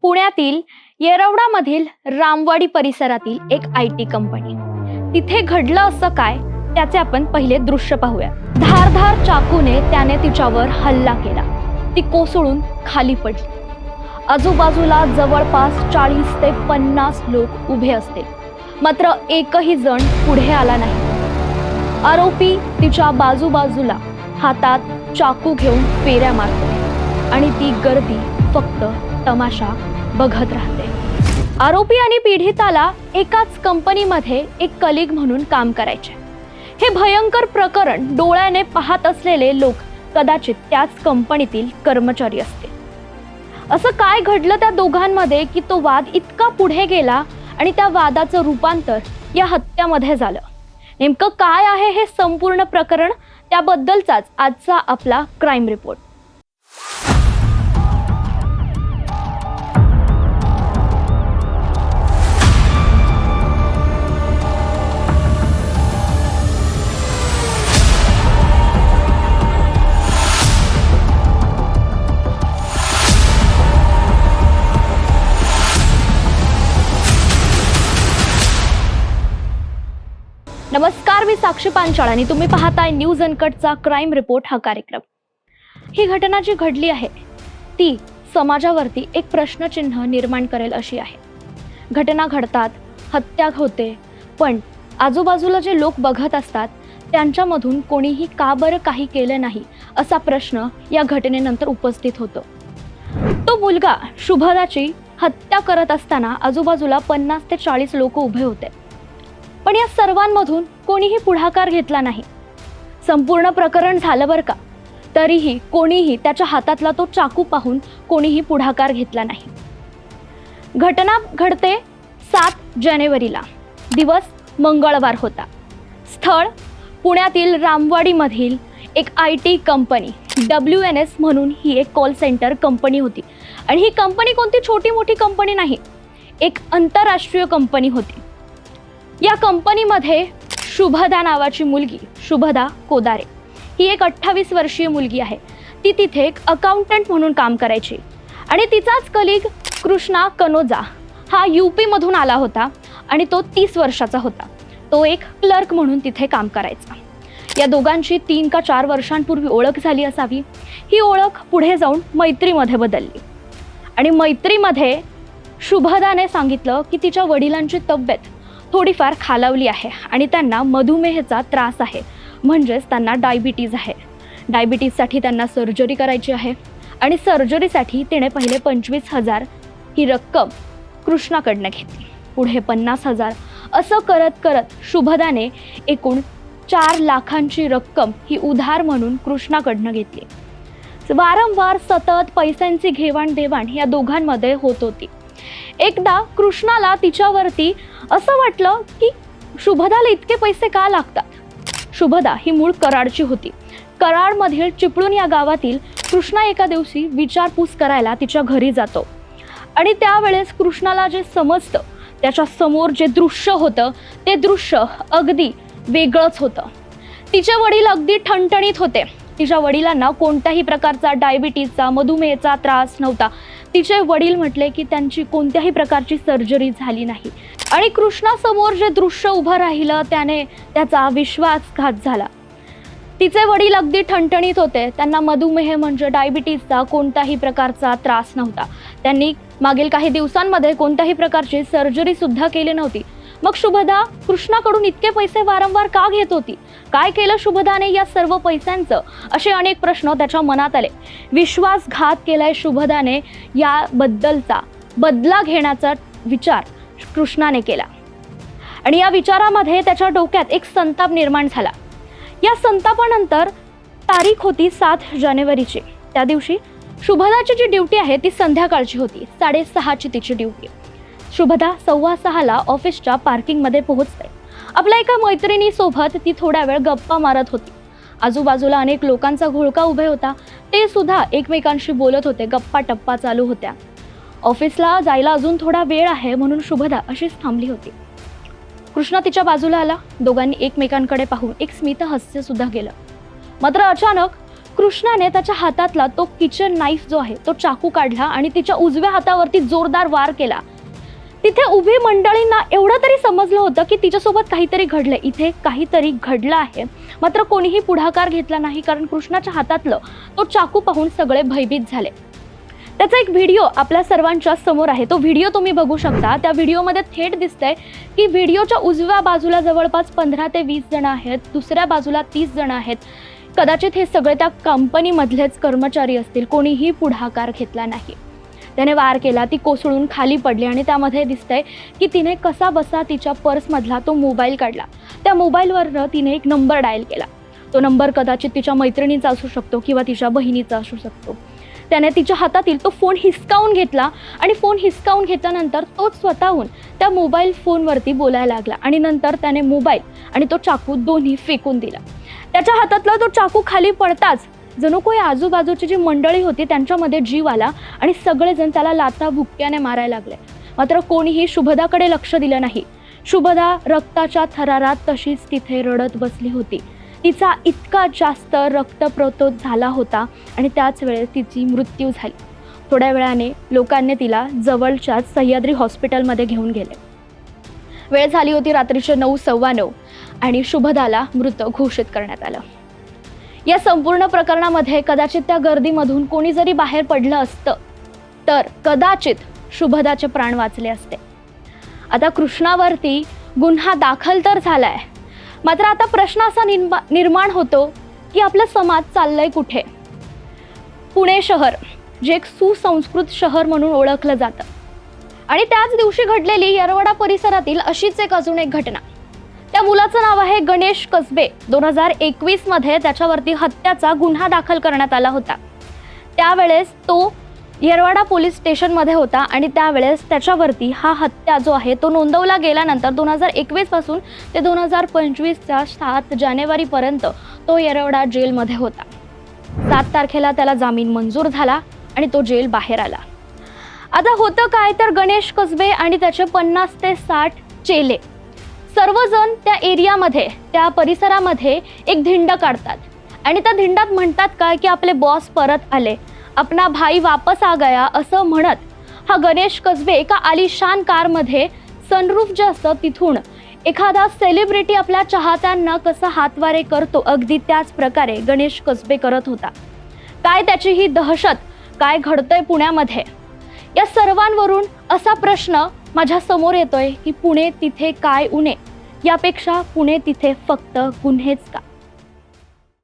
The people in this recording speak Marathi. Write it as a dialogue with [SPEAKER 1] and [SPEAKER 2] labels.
[SPEAKER 1] पुण्यातील येरवडामधील रामवाडी परिसरातील एक IT कंपनी. तिथे घडलं असं काय त्याचे आपण पहिले दृश्य पाहूया. धारधार चाकूने त्याने तिच्यावर हल्ला केला. ती कोसळून खाली पडली. आजूबाजूला जवळपास 40 ते 50 लोक उभे असतील, मात्र एकही जण पुढे आला नाही. आरोपी तिच्या बाजूबाजूला हातात चाकू घेऊन फेऱ्या मारतो आणि ती गर्दी फक्त तमाशा बघत राहते. आरोपी आणि पीडिताला एकाच कंपनीमध्ये एक कलिग म्हणून काम करायचे. हे भयंकर प्रकरण डोळ्याने पाहत असलेले लोक कदाचित त्याच कंपनीतील कर्मचारी असतील. असं काय घडलं त्या दोघांमध्ये की तो वाद इतका पुढे गेला आणि त्या वादाचं रूपांतर या हत्यामध्ये झालं? नेमकं काय आहे हे संपूर्ण प्रकरण, त्याबद्दलचाच आजचा आपला क्राईम रिपोर्ट. नमस्कार, मी साक्षी पांचाळ आणि तुम्ही पाहताय न्यूज अनकटचा क्राईम रिपोर्ट हा कार्यक्रम. ही घटना जी घडली आहे ती समाजावरती एक प्रश्नचिन्ह निर्माण करेल अशी आहे. घटना घडतात, हत्या होते, पण आजूबाजूला जे लोक बघत असतात त्यांच्यामधून कोणीही का बरं काही केलं नाही असा प्रश्न या घटनेनंतर उपस्थित होतो. तो मुलगा शुभदाची हत्या करत असताना आजूबाजूला 50 ते 40 लोक उभे होते, पण या सर्वांमधून कोणीही पुढाकार घेतला नाही. संपूर्ण प्रकरण झालं बरं का, तरीही कोणीही त्याच्या हातातला तो चाकू पाहून कोणीही पुढाकार घेतला नाही. घटना घडते 7 जानेवारीला. दिवस मंगळवार होता. स्थळ पुण्यातील रामवाडीमधील एक IT कंपनी WNS म्हणून ही एक कॉल सेंटर कंपनी होती. आणि ही कंपनी कोणती छोटी मोठी कंपनी नाही, एक आंतरराष्ट्रीय कंपनी होती. या कंपनीमध्ये शुभदा नावाची मुलगी, शुभदा कोदारे, ही एक 28 वर्षीय मुलगी आहे. ती तिथे एक अकाउंटंट म्हणून काम करायची आणि तिचाच कलिग कृष्णा कनोजा हा UP मधून आला होता आणि तो 30 वर्षाचा होता. तो एक क्लर्क म्हणून तिथे काम करायचा. या दोघांची 3 का 4 वर्षांपूर्वी ओळख झाली असावी. ही ओळख पुढे जाऊन मैत्रीमध्ये बदलली आणि मैत्रीमध्ये शुभदाने सांगितलं की तिच्या वडिलांची तब्येत थोडीफार खालावली आहे आणि त्यांना मधुमेहाचा त्रास आहे, म्हणजेच त्यांना डायबिटीज आहे. डायबिटीजसाठी त्यांना सर्जरी करायची आहे आणि सर्जरीसाठी तिने पहिले 25,000 ही रक्कम कृष्णाकडनं घेतली. पुढे 50,000 असं करत करत शुभदाने एकूण 4 लाखांची रक्कम ही उधार म्हणून कृष्णाकडनं घेतली. वारंवार सतत पैशांची घेवाणदेवाण या दोघांमध्ये होत होती. एकदा कृष्णाला तिच्यावरती असं वाटलं की शुभदाला इतके पैसे का लागतात. शुभदा ही मूळ कराडची होती. कराडमधील चिपळूण या गावातील कृष्णा एका दिवशी विचारपूस करायला तिच्या घरी जातो आणि त्यावेळेस कृष्णाला जे समजतं, त्याच्या समोर जे दृश्य होतं ते दृश्य अगदी वेगळंच होतं. तिचे वडील अगदी ठणठणीत होते. तिच्या वडिलांना कोणत्याही प्रकारचा डायबिटीजचा, मधुमेहाचा त्रास नव्हता. तिचे वडील म्हटले की त्यांची कोणत्याही प्रकारची सर्जरी झाली नाही आणि कृष्णासमोर जे दृश्य उभं राहिलं त्याने त्याचा विश्वासघात झाला. तिचे वडील अगदी ठणठणीत होते. त्यांना मधुमेह म्हणजे डायबिटीजचा कोणत्याही प्रकारचा त्रास नव्हता. त्यांनी मागील काही दिवसांमध्ये कोणत्याही प्रकारची सर्जरी सुद्धा केली नव्हती. मग शुभदा कृष्णाकडून इतके पैसे वारंवार का घेत होती? काय केलं शुभदाने या सर्व पैशांचं? असे अनेक प्रश्न त्याच्या मनात आले. विश्वासघात केलाय शुभदाने याबद्दलचा बदला घेण्याचा विचार कृष्णाने केला आणि या विचारामध्ये त्याच्या डोक्यात एक संताप निर्माण झाला. या संतापानंतर तारीख होती 7 जानेवारीची. त्या दिवशी शुभदाची जी ड्युटी आहे ती संध्याकाळची होती. 6:30ची तिची ड्युटी. शुभदा 6:15ला ऑफिसच्या पार्किंगमध्ये पोहोचते. आपल्या एका मैत्रिणीसोबत ती थोड्या वेळ गप्पा मारत होती. आजूबाजूला अनेक लोकांचा घोळका उभे होता. ते सुद्धा एकमेकांशी बोलत होते. गप्पा टप्पा चालू होत्या. ऑफिसला जायला अजून थोडा वेळ आहे म्हणून शुभदा अशीच थांबली होती. कृष्णा तिच्या बाजूला आला. दोघांनी एकमेकांकडे पाहून एक स्मित हास्य सुद्धा केलं. मात्र अचानक कृष्णाने त्याच्या हातातला तो किचन नाईफ जो आहे तो चाकू काढला आणि तिच्या उजव्या हातावरती जोरदार वार केला. तिथे उभी मंडळींना एवढं तरी समजलं होतं की तिच्यासोबत काहीतरी घडलंय, इथे काहीतरी घडलं आहे. मात्र कोणीही पुढाकार घेतला नाही, कारण कृष्णाच्या हातातलं तो चाकू पाहून सगळे भयभीत झाले. त्याचा एक व्हिडिओ आपल्या सर्वांच्या समोर आहे. तो व्हिडिओ तुम्ही बघू शकता. त्या व्हिडिओमध्ये थेट दिसतंय की व्हिडिओच्या उजव्या बाजूला जवळपास 15 ते 20 जण आहेत, दुसऱ्या बाजूला 30 जण आहेत. कदाचित हे सगळे त्या कंपनीमधलेच कर्मचारी असतील. कोणीही पुढाकार घेतला नाही. त्याने वार केला, ती कोसळून खाली पडली आणि त्यामध्ये दिसतंय की तिने कसा बसा तिच्या पर्समधला तो मोबाईल काढला. त्या मोबाईलवरनं तिने एक नंबर डायल केला. तो नंबर कदाचित तिच्या मैत्रिणीचा असू शकतो किंवा तिच्या बहिणीचा असू शकतो. त्याने तिच्या हातातील तो फोन हिसकावून घेतला आणि फोन हिसकावून घेतल्यानंतर तोच स्वतःहून त्या मोबाईल फोनवरती बोलायला लागला आणि नंतर त्याने मोबाईल आणि तो चाकू दोन्ही फेकून दिला. त्याच्या हातातला तो चाकू खाली पडताच जणू काही आजूबाजूची जी मंडळी होती त्यांच्यामध्ये जीव आला आणि सगळेजण त्याला लाथा बुक्क्याने मारायला लागले. मात्र कोणीही शुभदाकडे लक्ष दिलं नाही. शुभदा रक्ताच्या थरारात तशीच तिथे रडत बसली होती. तिचा इतका जास्त रक्तप्रतोद झाला होता आणि त्याच वेळेस तिची मृत्यू झाली. थोड्या वेळाने लोकांनी तिला जवळच्याच सह्याद्री हॉस्पिटलमध्ये घेऊन गेले. वेळ झाली होती रात्रीचे 9, 9:15 आणि शुभदाला मृत घोषित करण्यात आलं. या संपूर्ण प्रकरणामध्ये कदाचित त्या गर्दीमधून कोणी जरी बाहेर पडलं असतं तर कदाचित शुभदाचे प्राण वाचले असते. आता कृष्णावरती गुन्हा दाखल तर झालाय, मात्र आता प्रश्न असा निर्माण होतो की आपला समाज चाललंय कुठे. पुणे शहर जे एक सुसंस्कृत शहर म्हणून ओळखलं जातं आणि त्याच दिवशी घडलेली येरवडा परिसरातील अशीच अजून एक घटना. त्या मुलाचं नाव आहे गणेश कसबे. 2021 मध्ये त्याच्यावरती हत्याचा गुन्हा दाखल करण्यात आला होता. त्यावेळेस तो येरवाडा पोलीस स्टेशनमध्ये होता आणि त्यावेळेस त्याच्यावरती हा हत्या जो आहे तो नोंदवला गेल्यानंतर 2021 पासून ते 2025च्या 7 जानेवारीपर्यंत तो येरवडा जेलमध्ये होता. 7 तारखेला त्याला जामीन मंजूर झाला आणि तो जेल बाहेर आला. आता होतं काय तर गणेश कसबे आणि त्याचे 50 ते 60 चेले सर्वजण त्या एरियामध्ये त्या परिसरामध्ये एक धिंड काढतात आणि त्या धिंडात म्हणतात काय की आपले बॉस परत आले, अपना भाई वापस आ गया असं म्हणत हा गणेश कसबे एका आलिशान कारमध्ये सनरूफ जे असतं तिथून एखादा सेलिब्रिटी आपल्या चाहत्यांना कसं हातवारे करतो अगदी त्याच प्रकारे गणेश कसबे करत होता. काय त्याची ही दहशत, काय घडतंय पुण्यामध्ये, या सर्वांवरून असा प्रश्न माझ्या समोर येतोय की पुणे तिथे काय उणे, यापेक्षा पुणे तिथे फक्त गुन्हेच का.